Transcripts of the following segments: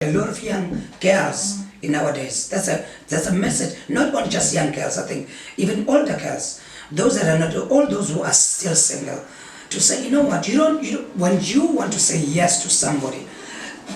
A lot of young girls in nowadays. That's a message. Not only just young girls, I think even older girls, those that are not, all those who are still single, to say, you know what, when you want to say yes to somebody,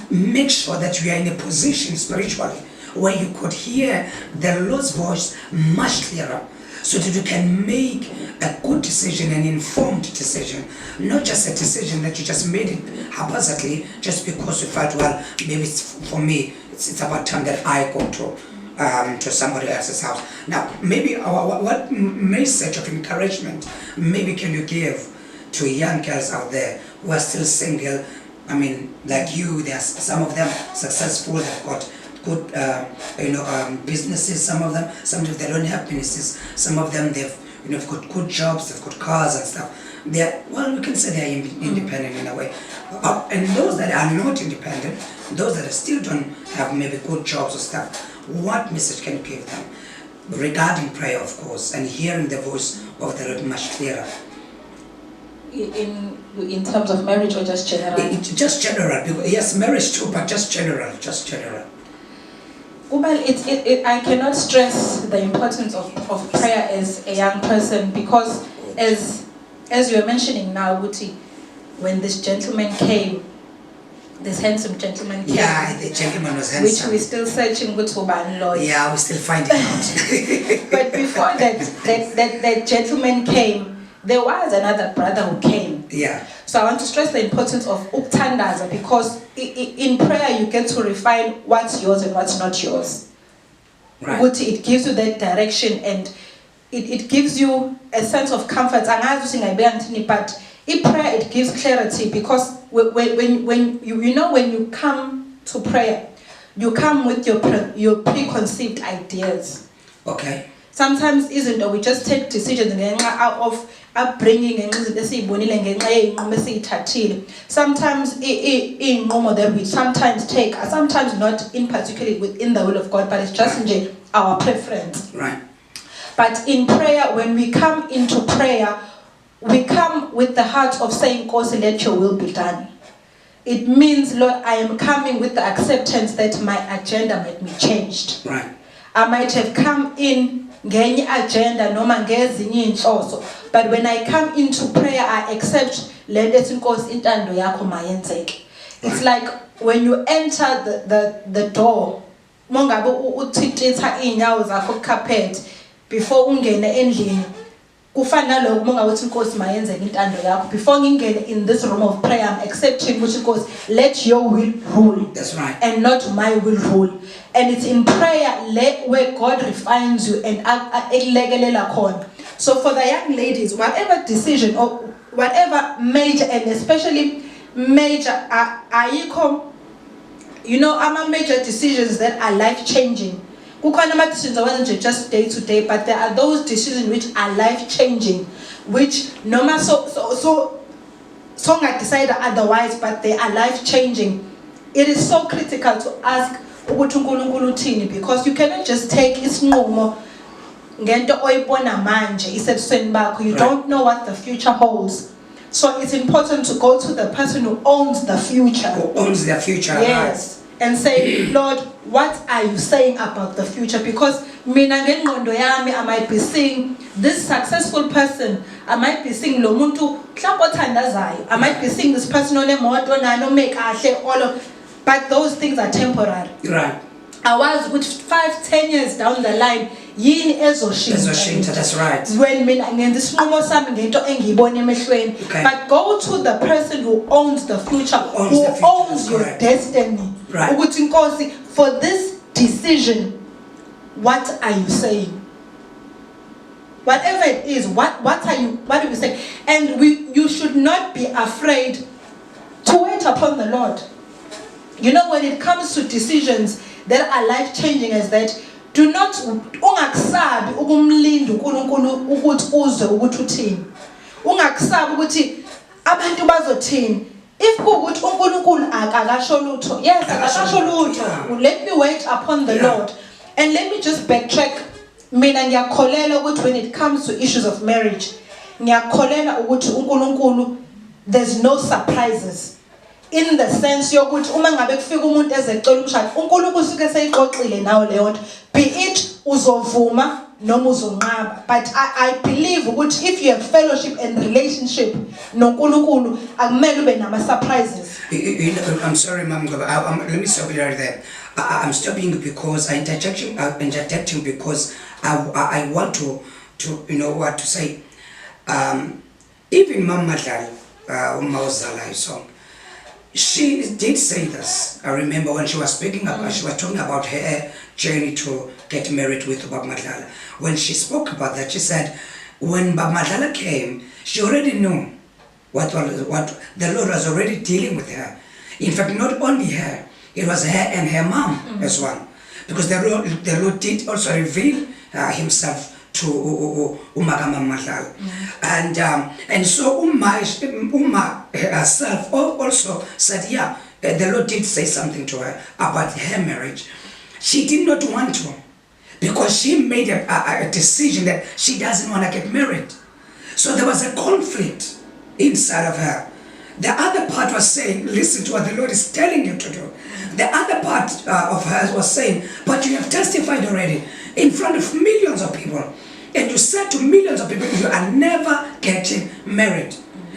make sure that you are in a position spiritually where you could hear the Lord's voice much clearer, so that you can make a good decision, an informed decision, not just a decision that you just made it haphazardly just because you felt, well, maybe it's for me, it's about time that I go to somebody else's house. Now, maybe what message of encouragement maybe can you give to young girls out there who are still single? I mean, like you, there's some of them successful, they've got good businesses, some of them they don't have businesses, some of them they've got good jobs, they've got cars and stuff. They're, well, we can say they're independent in a way. And those that are not independent, those that still don't have maybe good jobs or stuff, what message can you give them regarding prayer, of course, and hearing the voice of the Lord much clearer? In terms of marriage or just general? Just general, because, yes, marriage too, but just general. Well, I cannot stress the importance of prayer as a young person, because as you are mentioning now, Guti, when this gentleman came, this handsome gentleman came. Yeah, the gentleman was handsome. Which we're still searching good for Lord. Yeah, we're still finding out. But before that gentleman came, there was another brother who came. Yeah. So I want to stress the importance of uktandaza, because in prayer you get to refine what's yours and what's not yours. Right. It gives you that direction, and it gives you a sense of comfort. But in prayer it gives clarity, because when you come to prayer, you come with your preconceived ideas. Okay. Sometimes we just take decisions of upbringing and sometimes that we sometimes take, sometimes not in particularly within the will of God, but it's just our preference. Right. But in prayer, when we come into prayer, we come with the heart of saying, "Kosi, let your will be done." It means, Lord, I am coming with the acceptance that my agenda might be changed. Right. I might have come in ngenye agenda noma ngezinye inhloso, but when I come into prayer, I accept let inkosi intando yakho mayenzeke. It's like when you enter the door, mongabe uthitha inyawo zakho carpet before ungene endlini, kufana lokho mongabe uthi inkosi mayenzeke intando yakho. Before ngingene in this room of prayer, I'm accepting which inkosi, let your will rule. That's right. And not my will rule. And it's in prayer where God refines you and so for the young ladies, whatever decision or whatever major, and especially major, I'm major decisions that are life-changing. Decisions are just day to day, but there are those decisions which are life-changing, which no matter so I decided otherwise, but they are life-changing. It is so critical to ask because you cannot just take isinqumo ngento oyibona manje isebusweni bakho. You don't know what the future holds. So it's important to go to the person who owns the future. Who owns the future. Yes. Right. And say, Lord, what are you saying about the future? Because mina ngengqondo yami, I might be seeing this successful person. I might be seeing lo muntu mhlawumbe othandazayo. I might be seeing this person onemoto nano make kahle all of. But those things are temporary. Right. I was with 5-10 years down the line. Yini ezoshintsha. That's right. When but go to the person who owns the future, who owns your destiny. Right. For this decision, what are you saying? Whatever it is, what do you say? And you should not be afraid to wait upon the Lord. When it comes to decisions that are life-changing, as that, do not ungakusabi ukumlinda uNkulunkulu ukuthi uzwe ukuthi uthini. Ungakusabi ukuthi abantu bazothini. If kuukuthi uNkulunkulu akakasho lutho, yes, akakasho lutho. Let me wait upon the Lord. And let me just backtrack. Mina ngiyakholelwa ukuthi when it comes to issues of marriage, ngiyakholelwa ukuthi uNkulunkulu, there's no surprises. in the sense yokuthi uma ngabe kufika umuntu ezecela umshado uNkulunkulu usuke seyixoxile nawo leyo nto, be it uzovuma noma uzonqaba. But I believe ukuthi if you have fellowship and relationship noNkulunkulu akumele ube nama surprises. I'm sorry, Mom. Let me stop you right there. I'm stopping because I'm interjecting because I want to you know what to say. Even Mama Madlala, Umawzala song, she did say this. I remember when she was speaking about, she was talking about her journey to get married with Baba Madlala. When she spoke about that, she said, when Baba Madlala came, she already knew what the Lord was already dealing with her. In fact, not only her, it was her and her mom as well. Because the Lord did also reveal himself to Umagama Madlala. And so Uma herself also said, yeah, the Lord did say something to her about her marriage. She did not want to, because she made a decision that she doesn't want to get married. So there was a conflict inside of her. The other part was saying, listen to what the Lord is telling you to do. The other part of her was saying, but you have testified already in front of millions of people. And you said to millions of people, you are never getting married.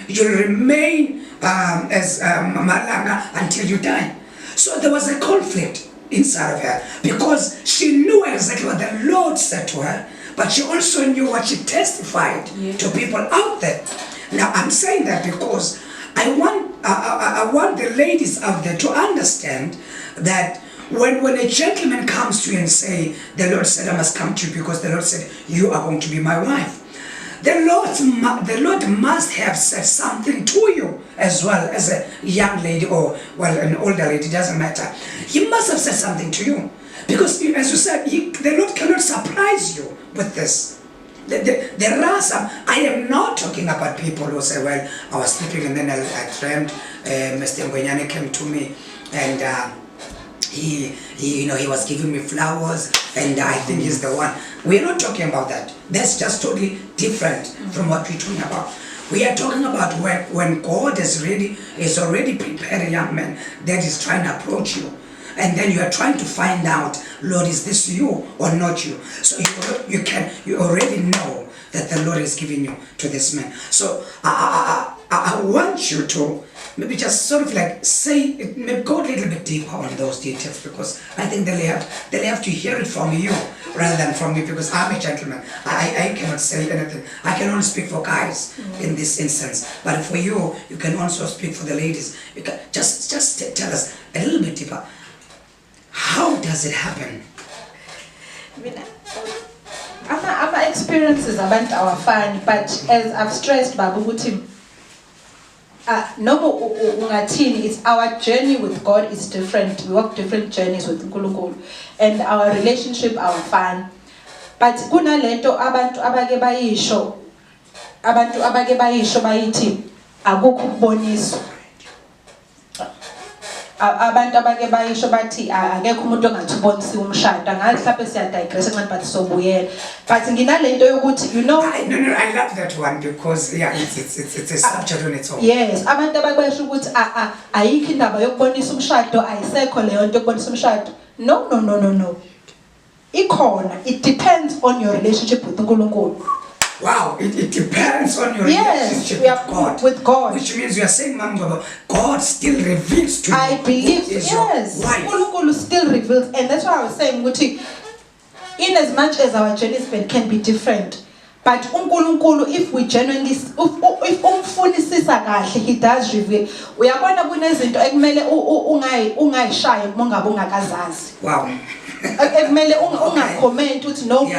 You'll remain as Malanga until you die. So there was a conflict inside of her, because she knew exactly what the Lord said to her, but she also knew what she testified to people out there. Now I'm saying that because I want the ladies out there to understand that when a gentleman comes to you and say, the Lord said I must come to you because the Lord said you are going to be my wife, the Lord must have said something to you as well, as a young lady or well an older lady, doesn't matter. He must have said something to you, because as you said, the Lord cannot surprise you with this. There are some, I am not talking about people who say, well, I was sleeping and then I dreamed Mr. Ngwenyane came to me and he was giving me flowers and I think he's the one. We are not talking about that. That's just totally different from what we're talking about. We are talking about when God is already prepared a young man that is trying to approach you. And then you are trying to find out, Lord, is this you or not you? So you already know that the Lord is giving you to this man. So I want you to maybe just sort of like say, maybe go a little bit deeper on those details, because I think they'll have to hear it from you rather than from me, because I'm a gentleman. I cannot say anything. I can only speak for guys in this instance. But for you, you can also speak for the ladies. You can just tell us a little bit deeper. How does it happen? Our experiences about our fun, but as I've stressed, Babu, it's our journey with God is different. We walk different journeys with Ngcobo, and our relationship, our fun. But kuna lento abantu abake bayisho bayithi akukho ukuboniso. Abantu abake bayisho bathi akekho umuntu ongathubonisa umshado. Angathi mhlawumbe siya digress encane but sobuyela. But nginalento yokuthi I love that one, because it's a subject on its own. Yes, abantu abakubesha ukuthi ayikho indaba yokubonisa umshado, ayisekho leyo nto yokubonisa umshado. No. Ikhona. It depends on your relationship with Ngcobo. Wow, it depends on your relationship with God. Which means you are saying, Ngcobo, God still reveals to you. I believe, yes. Ngcobo still reveals, and that's why I was saying, in as much as our journeys can be different, but Ngcobo, if we genuinely, if umfunisisa kahle, he does reveal. Uyabona kunezinto ekumele ungayishaya mongabe ungakazazi. Wow. Ekumele ungacomment uthi no,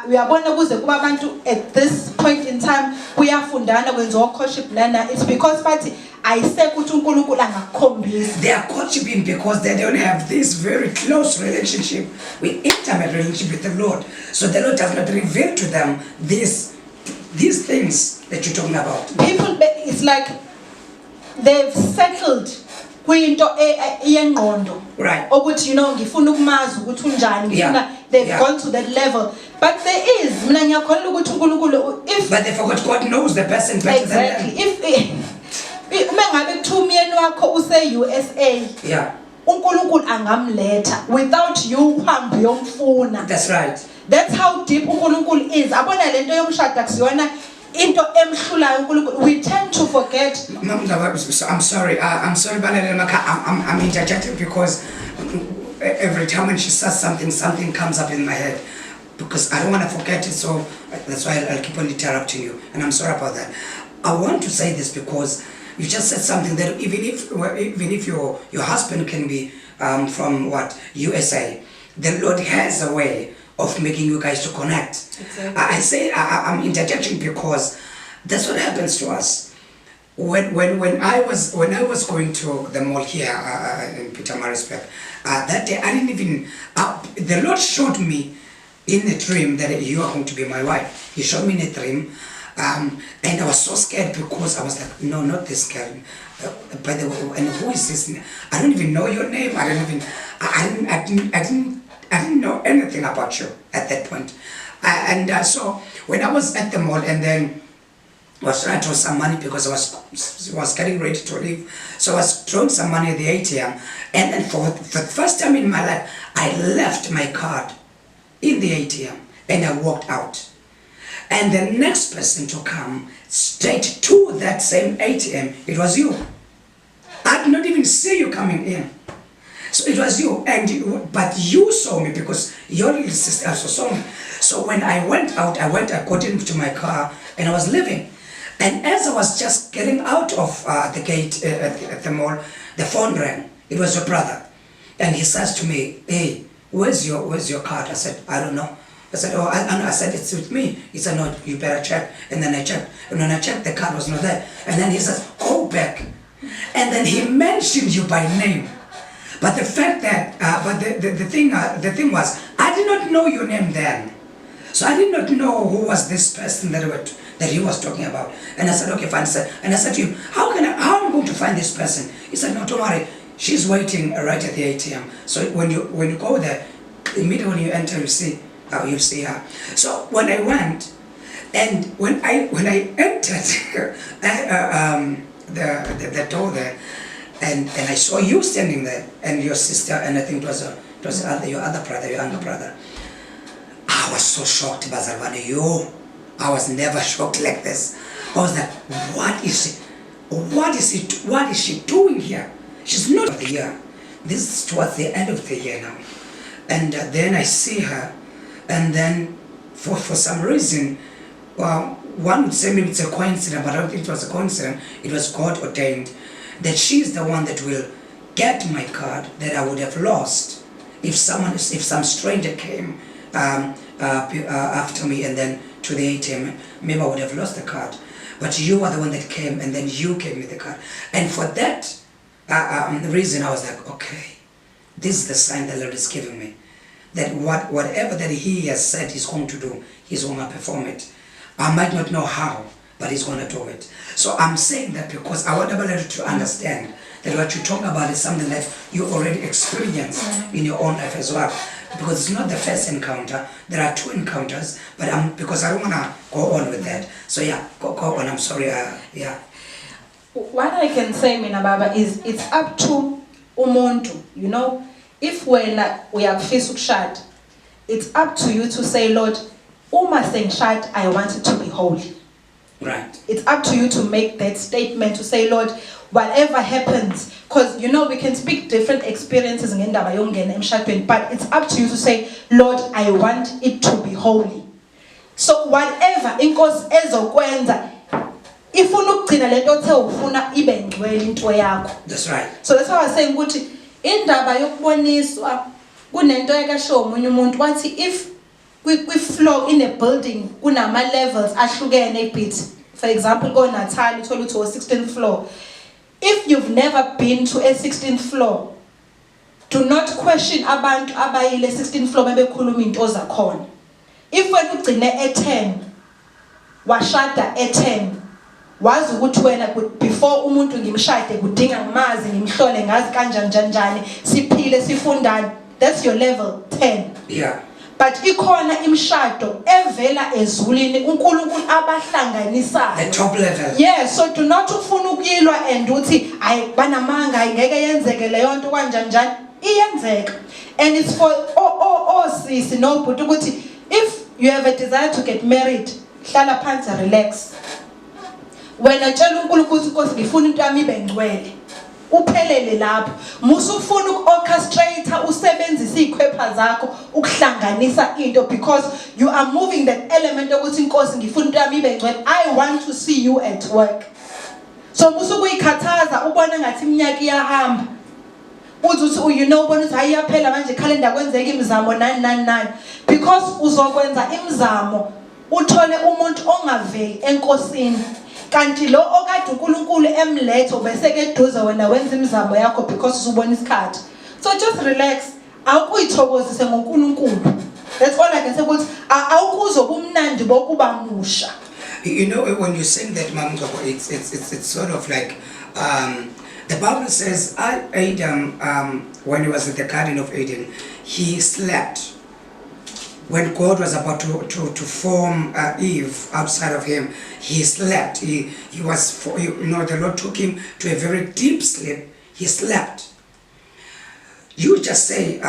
uyabona kuze kuba abantu at this point in time kuyafundana kwenziwa courtship nana. It's because bathi ayisekho ukuthi uNkulunkulu angakukhombisa. They are courtshiping because they don't have this very close relationship, with intimate relationship with the Lord. So the Lord does not reveal to them these things that you're talking about. People, it's like they've settled kuyinto yengqondo. Right. Ukuthi ngifuna ukumazi ukuthi unjani, ngifuna they've gone to that level. But there is mina ngiyakholwa ukuthi uNkulunkulu, if but they forgot God knows the person better than them. Exactly. If ngabe kuthiwa umyeni wakho use-USA, Yeah, uNkulunkulu angamletha without you uhambe uyomfuna. that's right. That's how deep uNkulunkulu is. Abona lento yomshado akusiyona into emhlulayo uNkulunkulu. We tend to forget. I'm sorry. I'm sorry, I'm interjecting because every time when she says something, something comes up in my head. Because I don't want to forget it, so that's why I'll keep on interrupting you. And I'm sorry about that. I want to say this because you just said something that even if your husband can be from USA, the Lord has a way of making you guys to connect. Exactly. I'm interjecting because that's what happens to us. When I was going to the mall here in Pietermaritzburg, that day I didn't even. The Lord showed me in a dream that you are going to be my wife. He showed me in a dream, and I was so scared because I was like, no, not this girl. By the way, and who is this? I don't even know your name. I didn't know anything about you at that point. So when I was at the mall and then was trying to draw some money because I was getting ready to leave. So I was drawing some money at the ATM, and then for the first time in my life, I left my card in the ATM and I walked out. And the next person to come straight to that same ATM, it was you. I did not even see you coming in. So it was you, but you saw me because your little sister also saw me. So when I went out, I got into my car and I was leaving. And as I was just getting out of the gate at the mall, the phone rang. It was your brother. And he says to me, hey, where's your card? I said, I don't know. I said, oh, I said, it's with me. He said, no, you better check. And then I checked. And when I checked, the card was not there. And then he says, go back. And then he mentioned you by name. But the fact that, the thing was, I did not know your name then. So I did not know who was this person that he was talking about. And I said, okay, fine. And I said to him, how am I going to find this person? He said, no, don't worry. She's waiting right at the ATM. So when you go there, immediately when you enter, you'll see her. So when I went, and when I entered the door there, and I saw you standing there, and your sister, and I think it was your other brother, your younger brother. I was so shocked, Bazarwane. I was never shocked like this. I was like, what is she doing here? She's not here. This is towards the end of the year now. And then I see her, and then for some reason, one would say maybe it's a coincidence, but I don't think it was a coincidence. It was God ordained that she's the one that will get my card that I would have lost if some stranger came after me and then to the ATM, maybe I would have lost the card. But you are the one that came, and then you gave me the card. And for that reason, I was like, okay, this is the sign the Lord is giving me. That whatever that He has said He's going to do, He's going to perform it. I might not know how, but He's going to do it. So I'm saying that because I want everybody to understand that what you talk about is something that you already experienced in your own life as well. Because it's not the first encounter. There are two encounters, but because I don't want to go on with that. So yeah, go on. I'm sorry. Yeah. What I can say, Mina Baba, is it's up to umuntu. You know, if we are shad, it's up to you to say, Lord, uma shad, I want it to be holy. Right. It's up to you to make that statement to say, Lord, whatever happens, because you know we can speak different experiences in but it's up to you to say, Lord, I want it to be holy. So whatever inkosi ezokwenza ifuna ukugcina lento othe ufuna ibe ngcwele into yakho. That's right. So that's why I was saying ukuthi indaba yokuboniswa kunento yakasho omunye umuntu wathi if kwi-floor in a building kunama levels ahlukene a bit. For example, go Natal uthola ukuthi 16th floor. If you've never been to a 16th floor, do not question abantu abayile 16th floor bebekhuluma into zakhona. If wena ugcine e10 washada e10 wazi ukuthi wena before umuntu ngimshade kudinga ngimazi ngimhlole ngazi kanjani siphile sifundani, that's your level 10. Yeah. but ikhona imshado evela ezulwini uNkulunkulu abahlanganisayo. The top level. Yes, so do not ufuna ukuyilwa and uthi ayi banamanga ngeke yenzeke leyo nto kanjani iyenzeka. And it's for sisi no but ukuthi if you have a desire to get married, hlala phansi relax. Wena tshela uNkulunkulu ukuthi ngifuna into yami ibe ngcwele. Uphelele lapho. Musufuna ukorchestrate usebenzisa ikhwepha zakho ukuhlanganisa into because you are moving that element ukuthi inkosi ngifuna into yami ibe ngcwele. I want to see you at work. So musukuyikhathaza ubona ngathi iminyaka iyahamba. Uthi you know ubona ukuthi hayiyaphela manje calendar kwenzeka imizamo 999 because uzokwenza imizamo uthole umuntu ongaveli enkosini. Kanti lo okade uNkulunkulu emletho bese ke eduze wena wenza imizamo yakho because usubona isikhathi. So just relax. Awukuyithokozise ngoNkulunkulu. That's all I can say ukuthi awukuzobumnandi bokuba musha. You know when you sing that Ngcobo, it's sort of like the Bible says Adam when he was at the Garden of Eden, he slept. When God was about to form Eve outside of him, he slept. He was, the Lord took him to a very deep sleep. He slept. You just said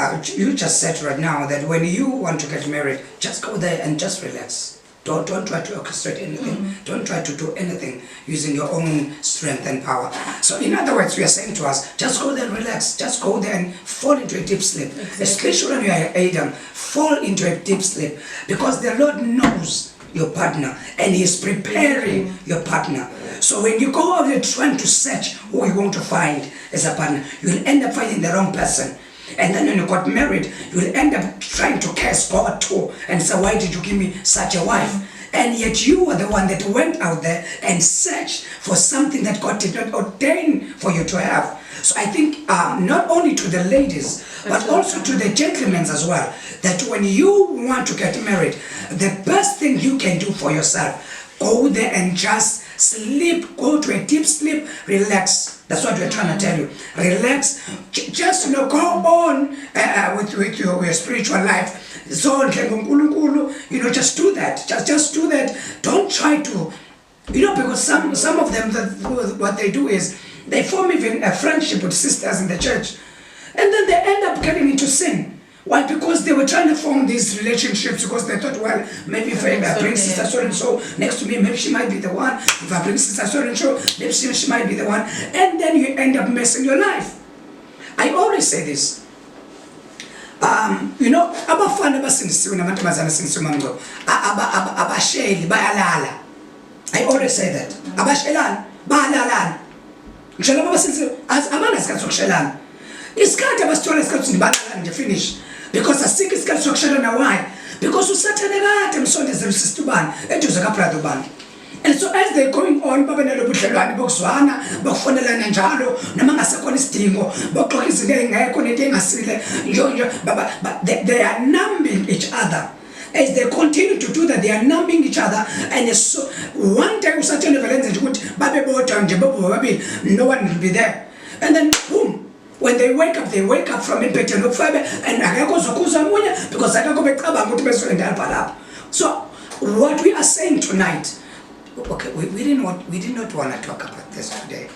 right now that when you want to get married, just go there and just relax. Don't try to orchestrate anything. Don't try to do anything using your own strength and power. So in other words, we are saying to us, just go there and relax. Just go there and fall into a deep sleep. Exactly. Especially when you are Adam, fall into a deep sleep. Because the Lord knows your partner and He is preparing your partner. So when you go out there trying to search who you want to find as a partner, you'll end up finding the wrong person. And then when you got married, you'll end up trying to curse God too and say, why did you give me such a wife? And yet you were the one that went out there and searched for something that God did not ordain for you to have. So I think not only to the ladies, but also to the gentlemen as well, that when you want to get married, the best thing you can do for yourself, go there and just sleep, go to a deep sleep, relax. That's what we're trying to tell you. Relax, just go on with your spiritual life. So just do that. Just do that. Don't try to, because some of them, what they do is they form even a friendship with sisters in the church, and then they end up getting into sin. Why? Because they were trying to form these relationships because they thought, well, maybe if I bring sister so and so next to me, maybe she might be the one. If I bring sister so and so, maybe she might be the one. And then you end up messing your life. I always say this. Abafana basindisiwe namantombazana sindisiwe Ngcobo. Abasheli bayalala. I always say that. Abashelana bayalalana. Ngisho labo basindisiwe abanasikhathi sokushelana. Isikhathi abasithola isikhathi bayalalana nje finish. Because asikho isikhathi sokushelana. Why? Because usathane kade emsondezela usister ubani eduze kabrother ubani. And so as they're going on, babanalo budlelwane bokuzwana, bokufonelana njalo, noma ngasekhona isidingo, boxoxa izinto engekho nento engasile, but they are numbing each other. As they continue to do that, they are numbing each other, and so one time usathane velenze nje ukuthi babe bodwa nje bobo babili, no one will be there. And then boom, when they wake up from impethen okufabe and akekho zokuza munye because akekho becabanga ukuthi beswenda lapha. So what we are saying tonight, okay, we did not want to talk about this today.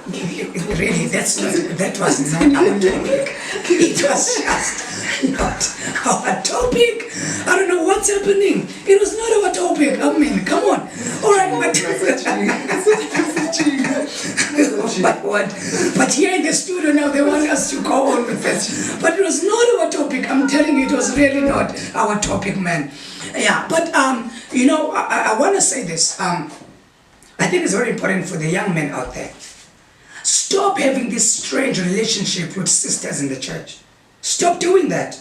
Really, that was not our topic. It was just not our topic. I don't know what's happening. It was not our topic. I mean, come on. All right, but here in the studio now they want us to go on with this. But it was not our topic. I'm telling you, it was really not our topic, man. Yeah, but I want to say this. I think it's very important for the young men out there. Stop having this strange relationship with sisters in the church. Stop doing that.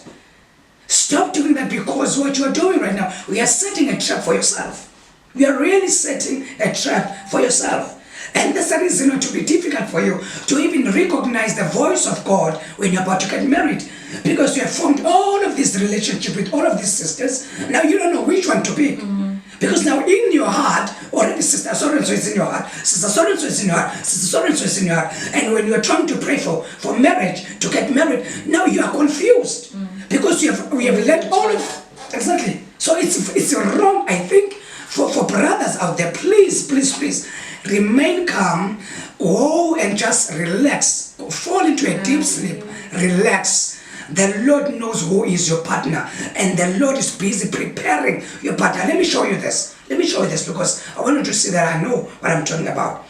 Stop doing that, because what you are doing right now, we are setting a trap for yourself. We are really setting a trap for yourself. And that's the reason it will be difficult for you to even recognize the voice of God when you're about to get married. Because you have formed all of this relationship with all of these sisters. Now you don't know which one to pick. Because now in your heart, already sister so-and-so is in your heart, sister so-and-so is in your heart, sister so-and-so is in your heart. And when you are trying to pray for marriage, to get married, now you are confused. Because because we have learned all of, exactly. So it's wrong, I think, for brothers out there, please, remain calm, and just relax, fall into a deep sleep, relax. The Lord knows who is your partner, and the Lord is busy preparing your partner. Let me show you this because I want you to see that I know what I'm talking about.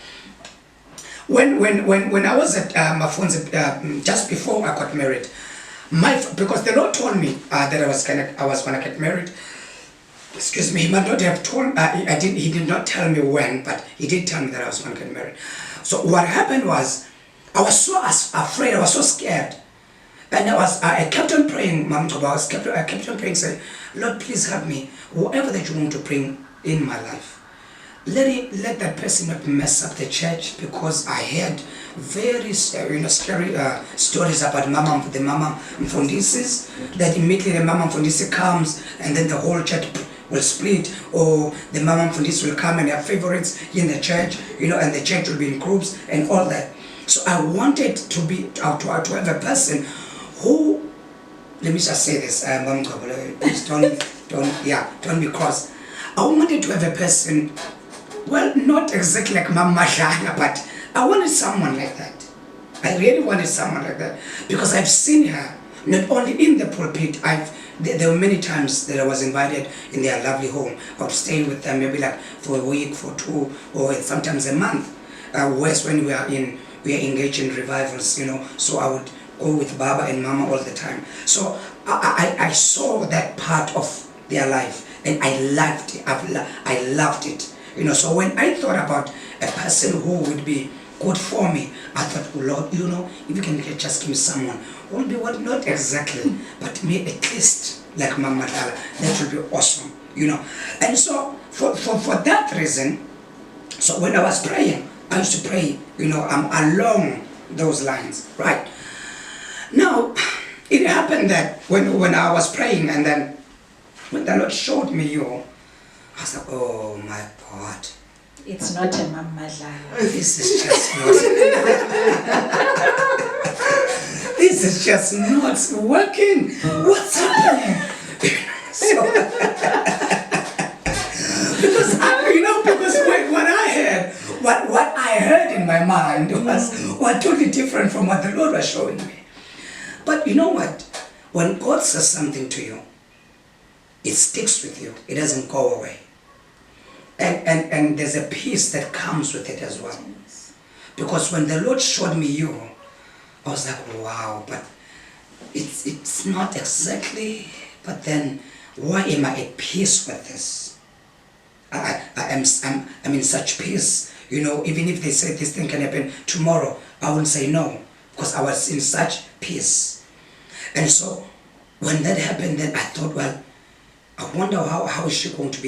When I was at Mafunze, just before I got married, because the Lord told me that I was gonna get married. Excuse me, he might not have told. He did not tell me when, but he did tell me that I was gonna get married. So what happened was, I was so afraid. I was so scared. And I kept on praying, Ngcobo. I kept on praying, saying, Lord, please help me. Whoever that you want to bring in my life, let that person not mess up the church, because I heard very scary stories about the Mama Mfundisis, that immediately the Mama Mfundisi comes and then the whole church will split, or the Mama Mfundisi will come and have favorites in the church, and the church will be in groups and all that. So I wanted to have a person who, let me just say this, please don't be cross. I wanted to have a person, well, not exactly like Mama Madlala, but I wanted someone like that. I really wanted someone like that, because I've seen her, not only in the pulpit, there were many times that I was invited in their lovely home. I would stay with them maybe like for a week, for 2, or sometimes a month. Whereas when we are engaged in revivals, so I would go with Baba and Mama all the time. So I saw that part of their life, and I loved it. I loved it. So when I thought about a person who would be good for me, I thought, oh Lord, if you can just give me someone who will be not exactly, but me at least like Mama Madlala, that would be awesome. And so for that reason, so when I was praying, I used to pray, along those lines, right? Now, it happened that when I was praying, and then when the Lord showed me you, I was like, oh my God. It's not a Mama Madlala. This is just not. This is just not working. What's happening? Because what I heard, what I heard in my mind was totally different from what the Lord was showing me. But you know what? When God says something to you, it sticks with you. It doesn't go away. And there's a peace that comes with it as well. Because when the Lord showed me you, I was like, wow, but it's not exactly, but then why am I at peace with this? I'm in such peace, even if they say this thing can happen tomorrow, I wouldn't say no, because I was in such peace. And so when that happened, then I thought, well, I wonder how is she going to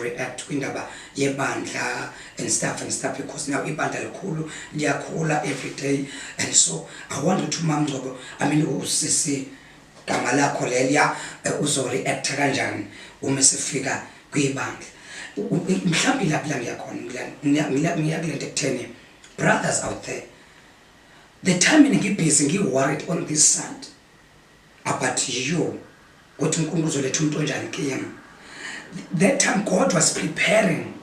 react to indaba yebandla and stuff, because now ibandla likhulu liyakhula every day. And so I wanted to Ngcobo, usisi gama lakho leliya uzoreact kanjani uma sifika kwibandla. Mhlawumbe lapha la ngiyakhona ngiyakule ekutheni, brothers out there, the time ngibusy ngiworried on this side about you, ukuthi uNkulunkulu uzoletha umuntu onjani kimi. That time God was preparing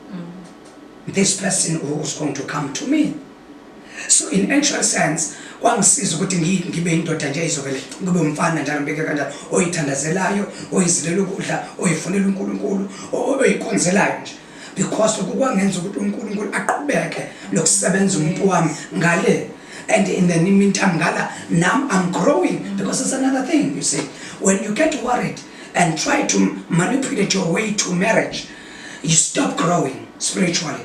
this person who was going to come to me. So in actual sense, kwangisiza ukuthi ngibe indoda nje izovele ngibe umfana njalo ngibeke kanjalo oyithandazelayo, oyizilela ukudla, oyifunela uNkulunkulu, oyikhonzelayo nje. Because ukwangenza ukuthi uNkulunkulu aqhubeke nokusebenza umuntu wami ngale. And in the meantime, now I'm growing, because it's another thing, you see. When you get worried and try to manipulate your way to marriage, you stop growing spiritually.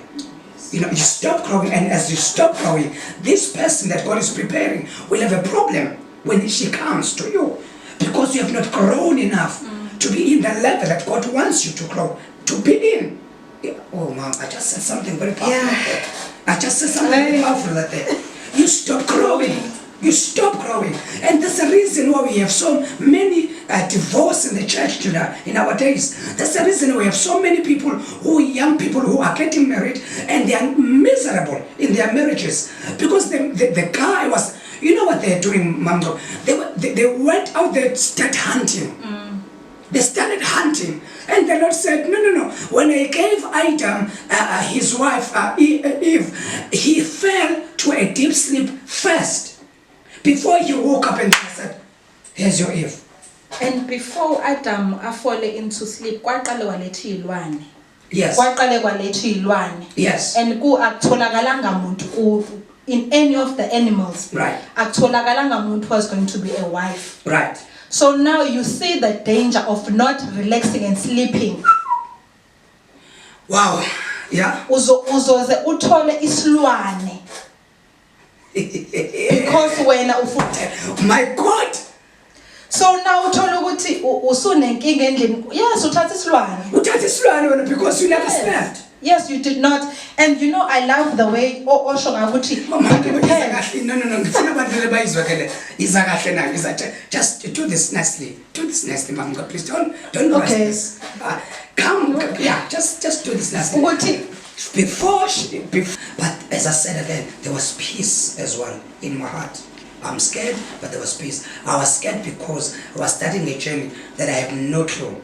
You stop growing, and as you stop growing, this person that God is preparing will have a problem when she comes to you, because you have not grown enough to be in the level that God wants you to grow, to be in. Oh, man, I just said something very powerful. Yeah. I just said something very powerful that day. You stop growing. You stop growing. And that's the reason why we have so many divorce in the church in our days. That's the reason we have so many young people who are getting married and they are miserable in their marriages. Because the guy was, You know what they're doing, Mambo? They went out there, started hunting. They started hunting. And the Lord said, no. When I gave Adam, his wife, Eve, he fell to a deep sleep first. Before he woke up and said, here's your Eve. And before Adam fall into sleep, kwaqale walethi ilwane. Yes. Kwaqale kwalethi ilwane. Yes. And akutholakalanga muntu in any of the animals. Right. Akutholakalanga muntu was going to be a wife. Right. So now you see the danger of not relaxing and sleeping. Wow. Yeah. Uzoze uthole isilwane. Because when my God. So now uthola ukuthi usunenkinga endlini. Yes, uthatha isilwane. Uthatha isilwane because you never slept. Yes, you did not. And you know, I love the way osho ngakuthi no, ngifuna abantu lebayizwe kele iza kahle na just do this nicely. Do this nicely, mama. Please don't rush this. Come, yeah, just do this nicely. Before, but as I said again, there was peace as well in my heart. I'm scared, but there was peace. I was scared because I was starting a journey that I have no clue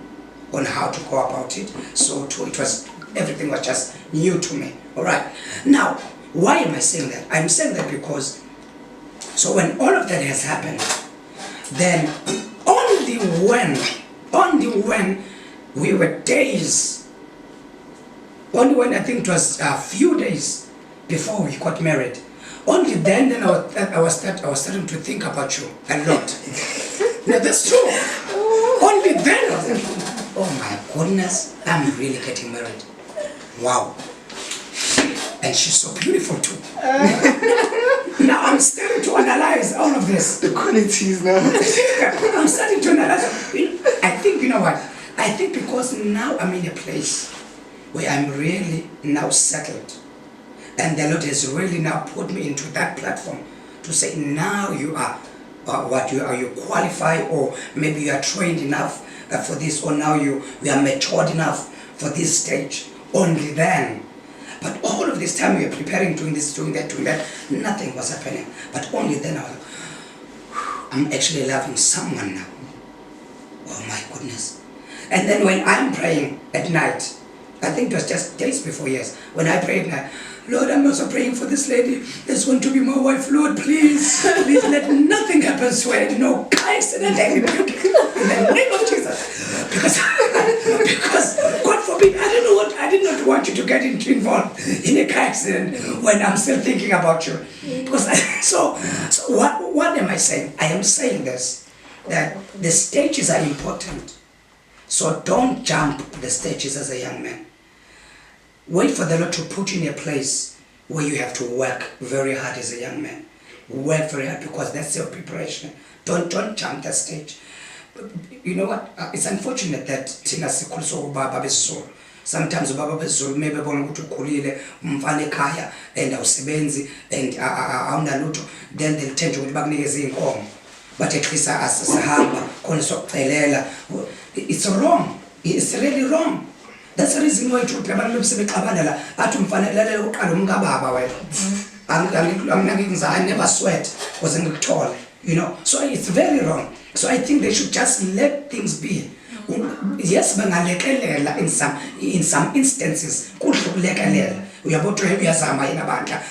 on how to go about it. So everything was just new to me. All right. Now, why am I saying that? I'm saying that because, so when all of that has happened, then only when we were days, only when I think it was a few days before we got married, only then I was starting to think about you a lot. Now that's true. Only then I was thinking, oh my goodness, I'm really getting married. Wow. And she's so beautiful too. Now I'm starting to analyze all of this. The qualities now. I'm starting to analyze. I think, you know what? I think because now I'm in a place where I'm really now settled. And the Lord has really now put me into that platform to say, now you are you qualified, or maybe you are trained enough for this, or now you are matured enough for this stage. Only then. But all of this time we were preparing, doing this, doing that, nothing was happening. But only then I was like, I'm actually loving someone now. Oh my goodness. And then when I'm praying at night, I think it was just days before, yes, when I prayed now, Lord, I'm also praying for this lady that's going to be my wife. Lord, please let nothing happen to her. No accident. In the name of Jesus. Because God forbid, I did not want you to get involved in a car accident when I'm still thinking about you. Because so what am I saying? I am saying this, that the stages are important. So don't jump the stages as a young man. Wait for the Lord to put you in a place where you have to work very hard as a young man. Work very hard, because that's your preparation. Don't jump that stage. You know what? It's unfortunate that sometimes ubaba bezulu maybe bona ukuthi ukhulile umfana ekhaya and awusebenzi and awunalutho, then they'll tend to ukuthi bakunikeze inkomo but ekhisa asihamba khona sokucelela. It's wrong. It's really wrong. That's the reason why abantu sebexabana la athi umfana lalela uqala umkababa wena I never sweat because ngikuthola, you know. So it's very wrong. So I think they should just let things be. Yes, bangalekelela in some instances kudlukulekelela uyabona uyazama yena bandla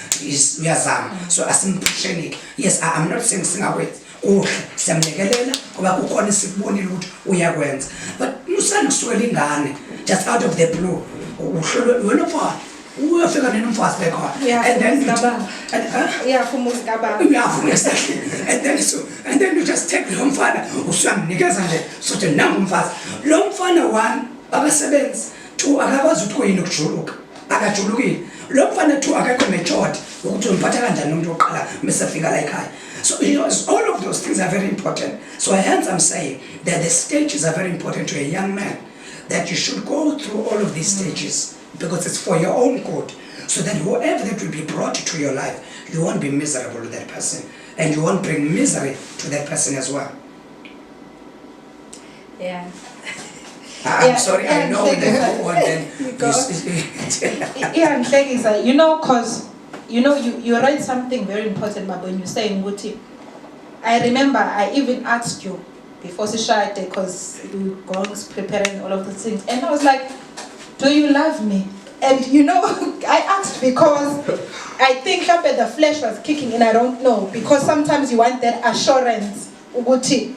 uyazama, so asimpusheni. Yes, I'm not saying singawethu kuhle siyamlekelela ngoba kukhona sikubonile ukuthi uyakwenza, but usandiswela ingane just out of the blue uhlolo wena mfana uyafika nenomfazi bekhona and then and then you just take lo mfana usuyamnikeza nje sothi nangu umfazi lo mfana one akasebenzi, two akakwazi ukuthi kuyini ukujuluka akajulukile, lo mfana two akakho matured ukuthi umphatha kanjani umuntu oqala mesafika la ekhaya. So you know, all of those things are very important. So hence I'm saying that the stages are very important to a young man, that you should go through all of these stages because it's for your own good, so that whoever that will be brought to your life, you won't be miserable with that person, and you won't bring misery to that person as well. Yeah. I'm sorry, I know that I'm saying is that, you know, because you know, you write something very important, but when you're saying Muti, I remember I even asked you before Sishite because we were going preparing all of the things, and I was like, do you love me? And you know, I asked because I think the flesh was kicking in, I don't know, because sometimes you want that assurance, Uguti,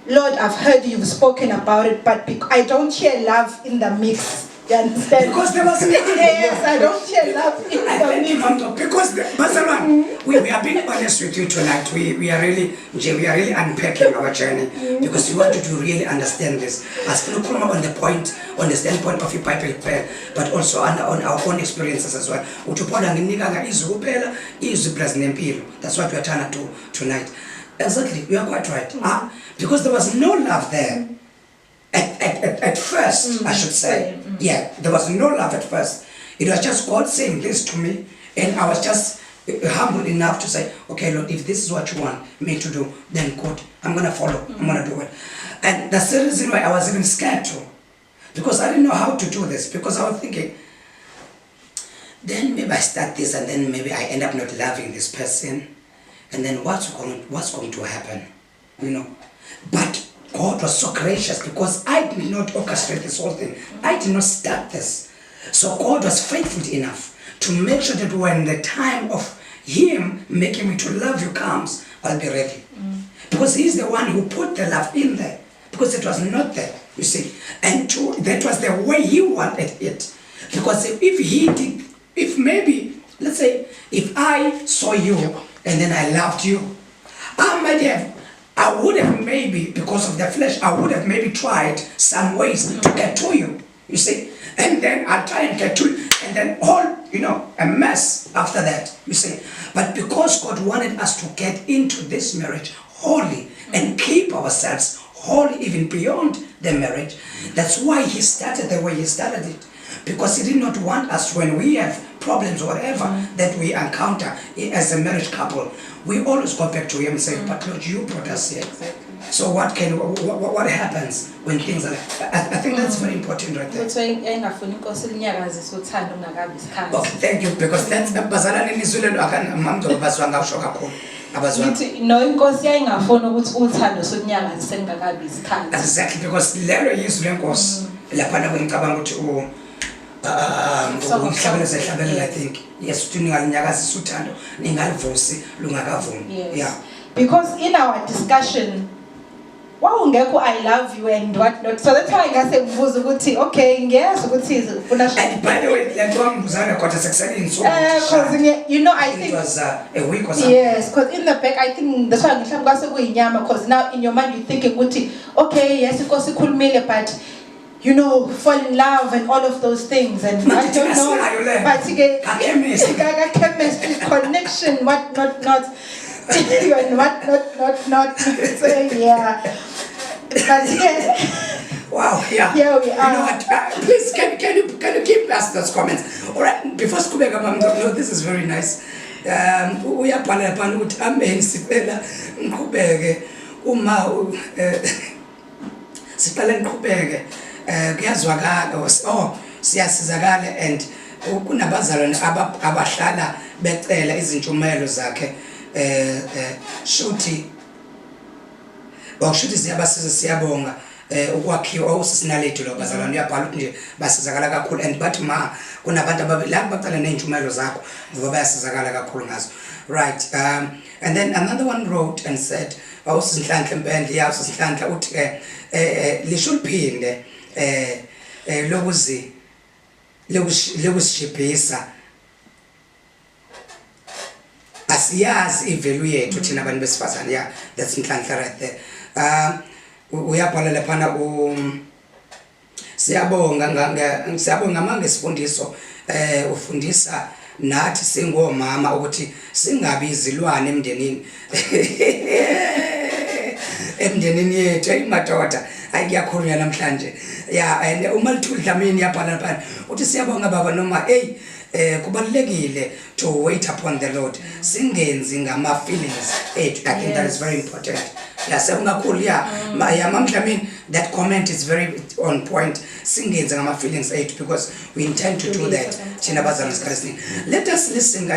Lord, I've heard you've spoken about it, but I don't hear love in the mix. You understand? Because there was yes, I don't hear love in the mix. Because we are being honest with you tonight. We are really unpacking our journey because we want you to really understand this. As we come on the point, on the standpoint of your Bible prayer, but also on our own experiences as well. That's what we are trying to do tonight. Exactly, you are quite right. Because there was no love there. At first, I should say. Yeah, there was no love at first. It was just God saying this to me, and I was just humble enough to say, okay, Lord, if this is what you want me to do, then good, I'm going to follow, I'm going to do it. And that's the reason why I was even scared too. Because I didn't know how to do this, because I was thinking, then maybe I start this and then maybe I end up not loving this person, and then what's going to happen, you know? But God was so gracious because I did not orchestrate this whole thing. I did not start this. So God was faithful enough to make sure that when the time of Him making me to love you comes, I'll be ready. Because He's the one who put the love in there. Because it was not there, you see. And that was the way He wanted it. Because if maybe, let's say, if I saw you and then I loved you, I would have maybe, because of the flesh, I would have maybe tried some ways to get to you, you see. And then I'll try and get to you, and then all, a mess after that, you see. But because God wanted us to get into this marriage holy and keep ourselves holy even beyond the marriage, that's why He started the way He started it. Because He did not want us, when we have problems or whatever that we encounter as a marriage couple, we always go back to Him and say, but Lord, you brought us here. Exactly. So what happens when things are like, I think that's very important right there. Oh, thank you, because that's exactly, because Larry is I think yes, yeah. Because in our discussion, I love you and whatnot. So that's why I say, okay, yes, and by the way, I think it was a week or something. Yes, because in the back, I think that's why I'm because now in your mind you're thinking, okay, yes, because it could make but fall in love and all of those things, and I don't know, but chemistry, connection, what not, and what not. So yeah, but yeah. Wow, yeah. Here we are. You know what? Please, can you keep us those comments? All right. Before Skubeka, no, this is very nice. We are panel with Amen Sipela Ngcobo uma Sipela Ngcobo kuyazwakala siyasizakala, and kunabazalwane abahlala becela izintshumayelo zakhe shuthi siyabasiza, siyabonga ukwakhiwa osisinalethu lo bazalwane, uyabhala ukuthi nje basizakala kakhulu, and bathi kunabantu labo bacela ney'ntshumayelo zakho ngoba bayasizakala kakhulu ngazo, right. And then another one wrote and said, awusinhlanhla mpendle yawusinhlanhla uthi lisho liphinde lokusishibhisa, asiyazi ivalue yethu thina abantu besifazane. Yeah, that's inhlanhla right there. Uyabhala laphana siyabonga manje sifundiso ufundisa nathi singomama ukuthi singabi izilwane emndenini yethu imadoda ayiyakhulunywa namhlanje. Yeah, and uma lithudlamini yabhala lapha uthi siyabonga baba noma kubalekile to wait upon the Lord, singenzi ngama feelings ethu. I think that is very important. Yeah, siyabonga, yeah, Mama, that comment is very on point. Singenzi ngama feelings ethu, because we intend to do that. Let us listen to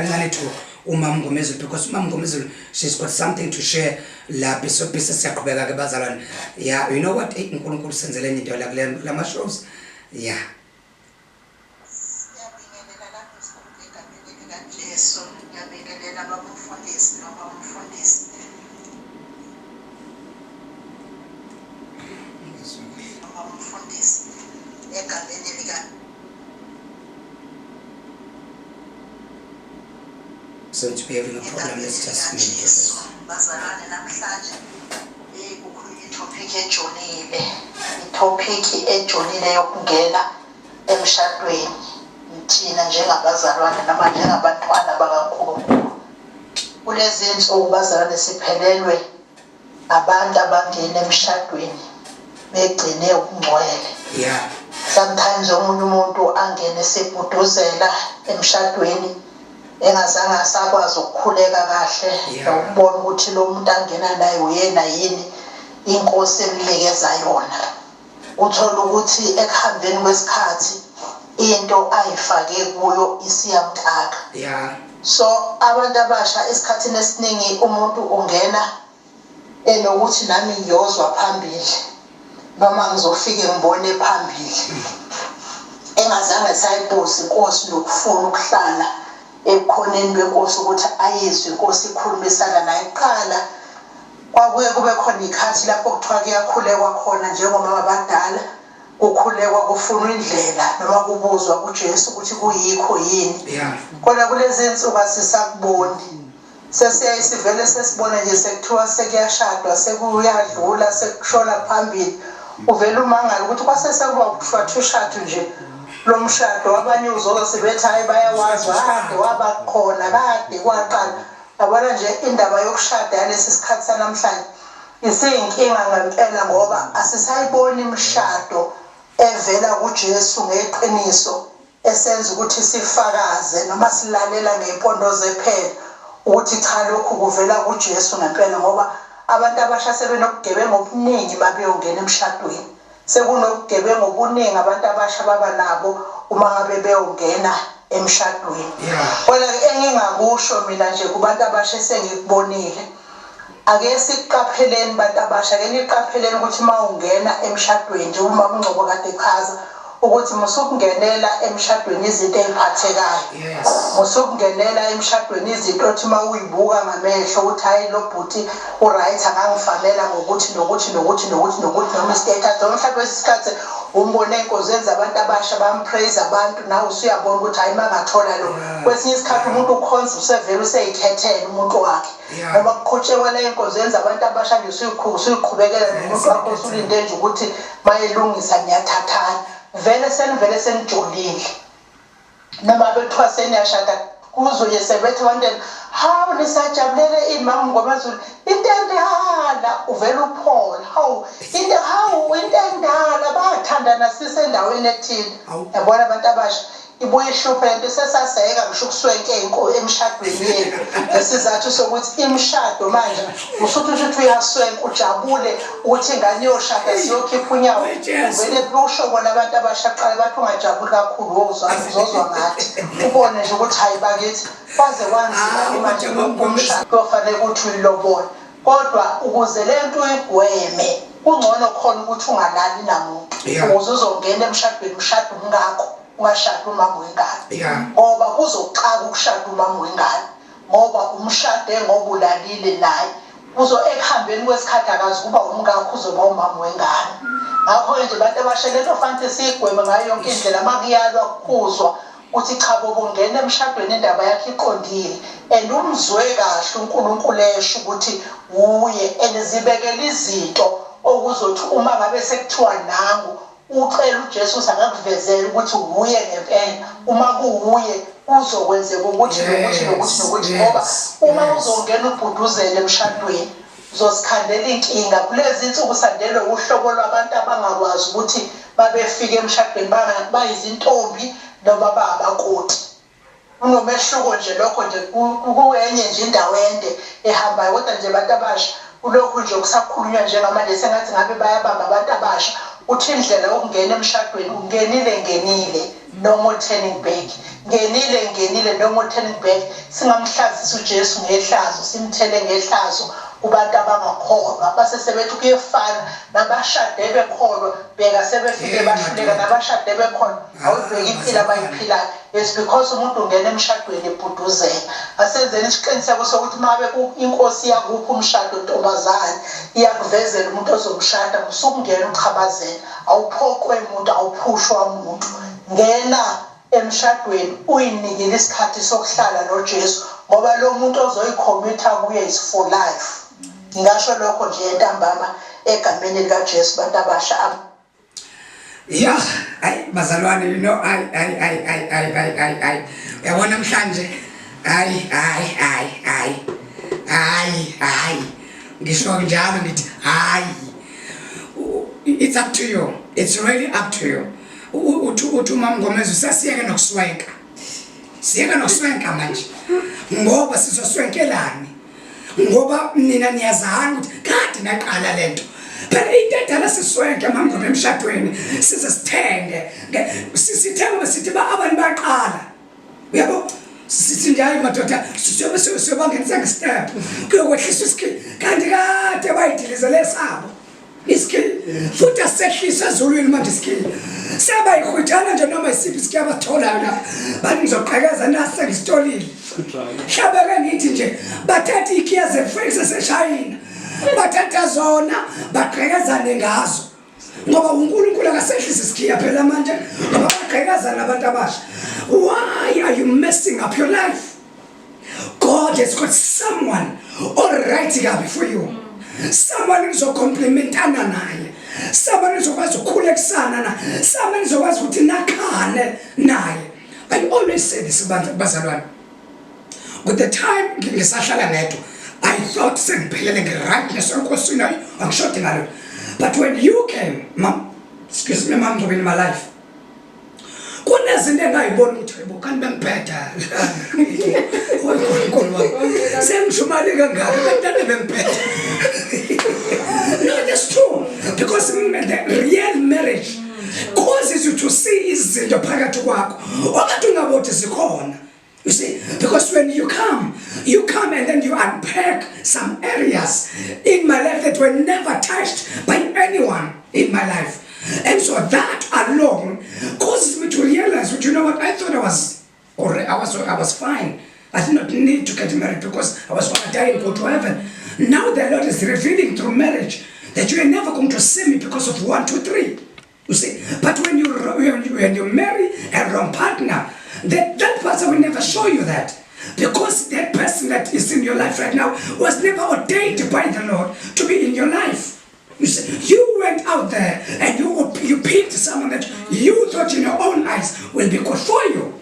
umama Ngomezulu, because umama Ngomezulu, she's got something to share la bese siyaqhubeka ke bazalwane. Yeah, you know what, uNkulunkulu senzele into la lama shows. Yeah. So to be having a problem, let's just make this. Bazalwane namhlanje kukhulunywa itopic ejolile. Itopic ejolile yokungena emshadweni. Thina njengabazalwane nama njengabantwana bakaNkulunkulu. Kulezi insuku bazalwane siphelelwe abantu abangena emshadweni begcine ukungcwele. Yeah. Sometimes omunye umuntu angene sebuduzela emshadweni engazange asakwazi ukukhuleka kahle ukubona ukuthi lo muntu angena naye uyena yini inkosi emnikeza yona. Uthola ukuthi ekuhambeni kwesikhathi into ayifake kuyo isiyamxaka. Yeah. So abantu abasha esikhathini esiningi umuntu ungena enokuthi nami ngiyozwa phambili noma ngizofike ngibone phambili engazange sayibuza inkosi nokufuna ukuhlala ekhoneni kwenkosi ukuthi ayizwe inkosi ikhulumisana naye qala. Kwakuye kube khona ikhathi lapho kuthiwa kuyakhulekwa khona njengomama abadala kukhulekwa kufunwa indlela noma kubuzwa kuJesu ukuthi kuyikho yini. Yeah. Kodwa kulezi insuku asisakuboni. Sesiyayisivele sesibona nje sekuthiwa sekuyashadwa sekuyadlula sekushona phambili. Uvela umangala ukuthi kwasesekuba kushwathi ushado nje lo mshado abanye uzoke sibethi hayi bayawazi kade wabakhona kade kwaqala. Yabona nje indaba yokushada yalesi sikhathi sanamhlanje isiyinkinga ngempela ngoba asisayiboni imishado evela kuJesu ngeqiniso esenza ukuthi sifakaze noma silalela ngempondo zephela ukuthi cha lokhu kuvela kuJesu ngempela ngoba abantu abasha sebenokugebenga obuningi babeyongena emshadweni. Sekunokugebenga obuningi abantu abasha baba nabo uma ngabe beyongena emshadweni. Kodwa engingakusho mina nje kubantu abasha esengikubonile ake siqapheleni bantu abasha ake niqapheleni ukuthi mawungena emshadweni nje uma uNgcobo kade echaza ukuthi musukungenela emshadweni izinto eziphathekayo. Yes. Musukungenela emshadweni izinto othi mawuyibuka ngamehlo ukuthi hayi lo bhuti uright angangifanela ngokuthi nokuthi noma istatus mhlawumbe isikhathi umbone enkozweni zabantu abasha bampraise abantu nawe usuyabona ukuthi hayi mangathola lo. Kwesinye isikhathi umuntu ukhonza usevela useyikhethela umuntu wakhe. Noma kuqhutshekela enkozweni zabantu abasha nje usuyiqhubekela nomuntu wakho usulinde nje ukuthi mayelungisa niyathathana. Vele senijolile noma bethiwa seniyashada kuzoye sebethi wandela hawu nisajabulele imama Ngomezulu into endala uvela uphola hawu into endala bathandana sisendaweni ethile. Yabona abantu abasha ibuye ihluphe lento sesaseka ngisho ukuswenke emshadweni yethu ngesizathu sokuthi imshado manje usuthi uyaswenka ujabule ukuthi ingane yoshada siyokhipha unyawo uvele kusho bona abantu abashaqala bathi ungajabuli kakhulu uzozwa ngathi ubone nje ukuthi hayi bakithi baze kwanzima manje umshado kufanele ukuthi uyilobole. Kodwa ukuze lento uyigweme kungcono khona ukuthi ungalali namuntu ukuze uzongena emshadweni umshado umngakho ungashada umama wengane ngoba kuzoxaka ukushada umama wengane ngoba umshade ngoba ulalile naye kuzo ekuhambeni kwesikhathi akazi kuba umngakho uzoba umama wengane. Ngakho nje abantu abashelelo fanele sigweme ngayo yonke indlela makuyalwa kuzwa ukuthi cha bobo ngene emshadweni indaba yakhe iqondile and umzwe kahle uNkulunkulu esho ukuthi uye enizibekela izinto okuzothi uma ngabe sekuthiwa nangu ucela uJesu akakuvezela ukuthi uye ngempela uma kuuye uzokwenzeka ukuthi nokuthi ngoba uma uzongena ubhuduzele emshadweni uzosikhandela inkinga. Kulezi insuku sandelwe uhlobo lwabantu abangakwazi ukuthi babefike emshadweni bayizintombi noma babakoti. Unomehluko nje lokho nje kuyenye nje indawo ende ehambayo kodwa nje abantu abasha kulokhu nje kusakhulunywa njengamanje sengathi ngabe bayabamba abantu abasha uthi indlela yokungena emshadweni ungenile no more turning back. Ngenile, no more turning back. Singamhlazisa uJesu ngehlazo, simthele ngehlazo kubantu abangakholwa. Basesebethi kuyefana nabashade bekholwa, bheka sebefike bahluleka nabashade bekhona. Awubheka impilo abayiphilayo. Yes, because umuntu ungena emshadweni ebhuduzela. Asenzeni isiqiniseko sokuthi mabe inkosi yakuphi umshado ntombazane iyakuvezela umuntu ozomshada usukungena ukhabazela. Awuphoqwe umuntu, awuphushwa umuntu. Ngena emshadweni uyinikele isikhathi sokuhlala noJesu ngoba lo muntu ozoyikhomitha kuye is for life. Ngingasho lokho nje entambama egameni likaJesu bantu abasha. Yeah, bazalwane, you know, yabona mhlanje, ngisho njalo ngithi it's up to you. It's really up to you. Uthi mama Ngomezi sasiyeke nokuswenka. Siyeke nokuswenka manje. Ngoba sizoswenkelani. Ngoba nina niyazana ukuthi kade naqala lento. Phela intendala siswenke mama Ngomezi emshadweni size sithenge. Sithenge besithi abantu baqala. Uyabo? Sithi njalo madoda siyobangenisa ngestep. Kuyokwehlisa isikili. Kanti kade bayidilizele sabo. Isikili futhi asehlisa ezulwini manje isikili. Sebayikhuthala nje noma isiphi isikili abatholayo la. Bani ngizoqhekeza nase ngisitolile. Hlabeke ngithi nje bathatha ikiya ze-Forex eseShayina. Bathatha zona baqhekezane ngazo. Ngoba uNkulunkulu akasehlisa isikhiya phela manje ngoba baqhekeza nabantu abasha. Why are you messing up your life? God has got someone already here before you. Someone uzocomplimentana naye. Someone uzokwazi ukukhulekisana naye. Someone uzokwazi ukuthi nakhane naye. I always say this bazalwane. With the time ngisahlala ngedwa, I thought sengiphelele nge-rightness enkosini angishoti ngalo. But when you came, excuse me, Mom, in my life, kunezinto engayibona ukuthi hayibo kanti bengiphetha. Sengishumale kangaka kanti bengiphetha. No, that's true. Because the real marriage causes you to see izinto phakathi kwakho ongathi ungabothi zikhona. You see, because when you come and then you unpack some areas in my life that were never touched by anyone in my life. And so that alone causes me to realize, you know what, I thought I was fine. I did not need to get married because I was going to die and go to heaven. Now the Lord is revealing through marriage that you are never going to see me because of 1, 2, 3. You see, but when you marry a wrong partner, that person will never show you that. Because that person that is in your life right now was never ordained by the Lord to be in your life. You see, you went out there and you picked someone that you thought in your own eyes will be good for you.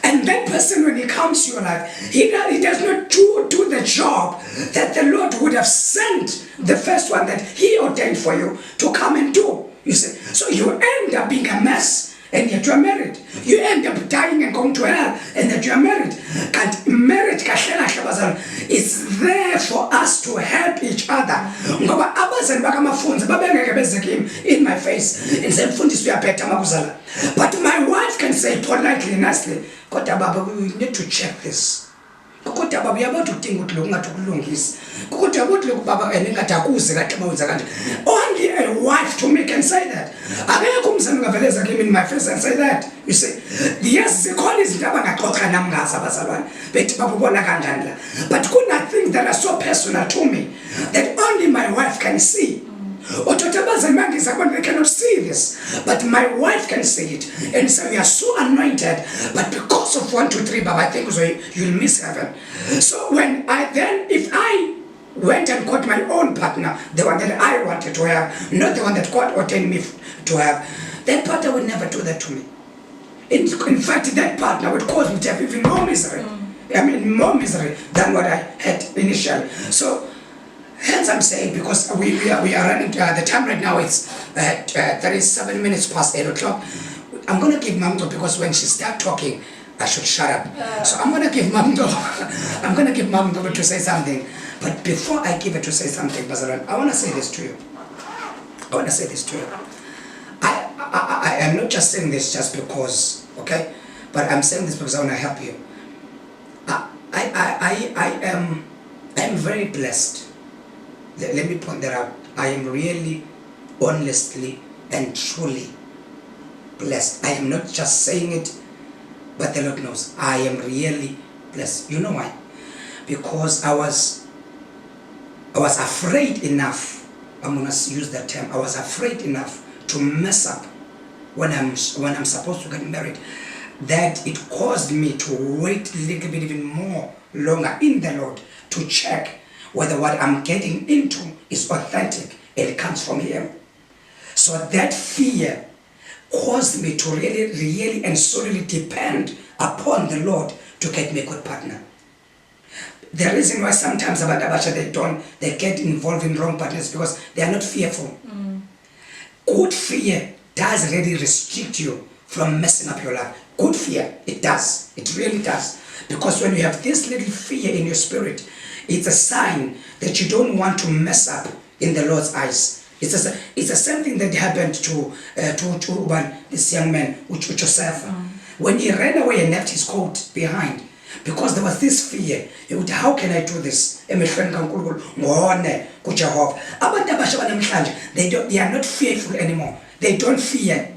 And that person, when he comes to your life, he does not do the job that the Lord would have sent the first one that he ordained for you to come and do. You see, so you end up being a mess. And yet you are married. You end up dying and going to hell, and that you are married. And marriage is there for us to help each other. In my face, and say, but my wife can say politely, nicely, we need to check this. Only a wife to me can say that. In my face and say that. You see, yes, the call is but could I think that are so personal to me that only my wife can see. They cannot see this, but my wife can see it, and so we are so anointed. But because of 1, 2, 3, Baba, I think so you'll miss heaven. So if I went and got my own partner, the one that I wanted to have, not the one that God ordained me to have, that partner would never do that to me. In fact, that partner would cause me to have even more misery. I mean, more misery than what I had initially. So. Hence I'm saying, because we are running, the time right now is 37 minutes past 8 o'clock. I'm going to give Mamdo, because when she starts talking, I should shut up. So I'm going to give Mamdo to say something. But before I give her to say something, Bazaran, I want to say this to you. I am not just saying this just because, okay? okay? But I'm saying this because I want to help you. I am very blessed. Let me point that out. I am really, honestly, and truly blessed. I am not just saying it, but the Lord knows. I am really blessed. You know why? Because I was afraid enough. I'm gonna use that term. I was afraid enough to mess up when I'm supposed to get married, that it caused me to wait a little bit even more longer in the Lord to check whether what I'm getting into is authentic and it comes from Him. So that fear caused me to really and solely depend upon the Lord to get me a good partner. The reason why sometimes about Abasha they get involved in wrong partners because they are not fearful. Good fear does really restrict you from messing up your life. Good fear, it does. It really does. Because when you have this little fear in your spirit, it's a sign that you don't want to mess up in the Lord's eyes. It's the same thing that happened to this young man, Joseph. When he ran away and left his coat behind, because there was this fear, he would, how can I do this? They are not fearful anymore. They don't fear.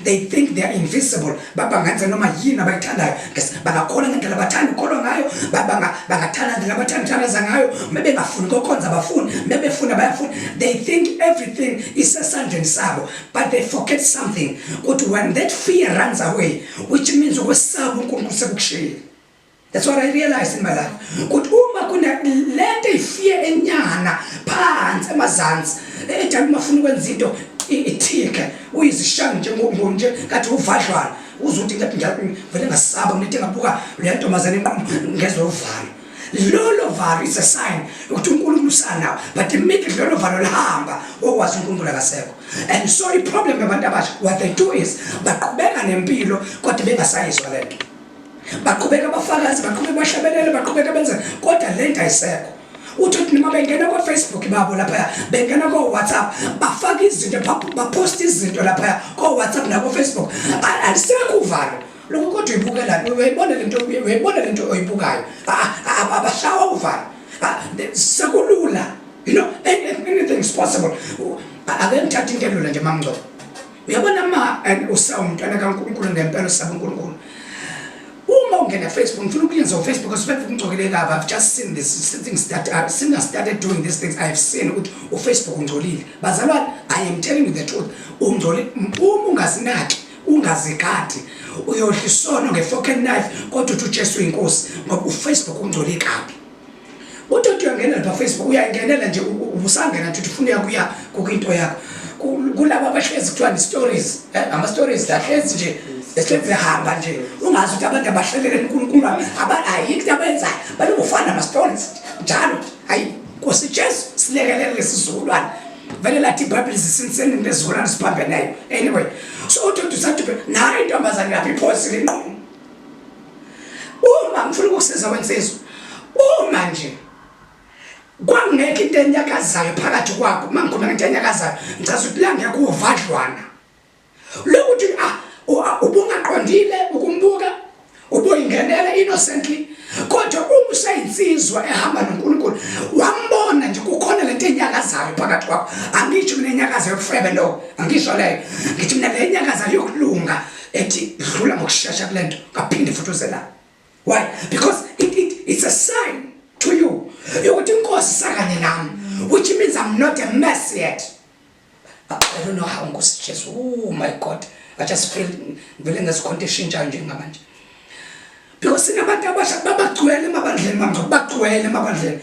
They think they are invisible. They think everything is esandleni sabo, but they forget something. But when that fear runs away, which means that's what I realized in my life. But uma kuna lento fear enyana phansi emazantsi ethi mafuna ukwenza into ithike uyizishanga nje kathi uvadlwana uzothi ngathi vele ngasaba ngithi ngabuka le ntombazana inqomo ngezovalo. Lolo valo is a sign ukuthi uNkulunkulu usanawo, but immediately lolo valo lihamba okwazi uNkulunkulu akasekho. And so the problem abantu abasha, what they do is baqhubeka nempilo kodwa bengasayizwa lento. Baqhubeka bafakazi, baqhubeka bahlabelele, baqhubeka benze kodwa lento ayisekho. Uthi noma bengena kwa Facebook babo lapha, bengena kwa WhatsApp, bafaka izinto, bapost izinto lapha kwa WhatsApp na kwa Facebook. Alisekho uvalo. Lokho kodwa uyibukela, uyibona lento oyibukayo. Abashawa uvalo. Sekulula. You know, anything is possible. Ake ngithatha into elula nje mamngco. Uyabona usawu umntwana kaNkulunkulu ngempela usaba uNkulunkulu. Uma ungena Facebook, ngifuna ukuyenza Facebook because Facebook ngicokele kabi. I've just seen this things that since I started doing these things, I've seen ukuthi uFacebook ungcolile. Bazalwane, I am telling you the truth. Ungcolile. Uma ungazinaki, ungazigadi, uyodla isono ngefork and knife kodwa uthi uJesu inkosi ngoba uFacebook ungcolile kabi. Uthi uyangena lapha Facebook, uyangenela nje ubusangena nje ufuna ukuya kuinto yakho. Kulabo abahlezi kuthiwa stories, ama stories dahlezi nje esenze hamba nje ungazi ukuthi abantu abahlelele uNkulunkulu ayikho abenza balokufana ama stories njalo hayi Nkosi Jesu silekelele lesizulwane vele lathi iBhayibheli zisinseni lezulwane siphambe nayo. Anyway, so uthi usathi nayo intombazane lapha iphosile inqomo. Uma ngifuna ukukusiza wensizwe, uma nje kwangekho into enyakazayo phakathi kwakho, mangikhuluma ngento enyakazayo ngichaza ukuthi la ngeke uvadlwana lokuthi ubungaqondile ukumbuka ubuyingenela innocently kodwa uma usayinsizwa ehamba noNkulunkulu wambona nje kukhona lento enyakazayo phakathi kwakho. Angitsho mina enyakazayo yokufebe lo, angisho leyo, ngithi mina le nyakazayo yokulunga ethi dlula ngokusheshsha kulento kaphinde futhi uzela. Why? Because it's a sign to you yokuthi inkosi sakanye nami, which means I'm not a mess yet. I don't know how Nkosi Jesu, oh my God, I just feel vele ngesicondition nje ngamanje. Because sinabantu abasha babagcwele emabandleni mamngco, bagcwele emabandleni.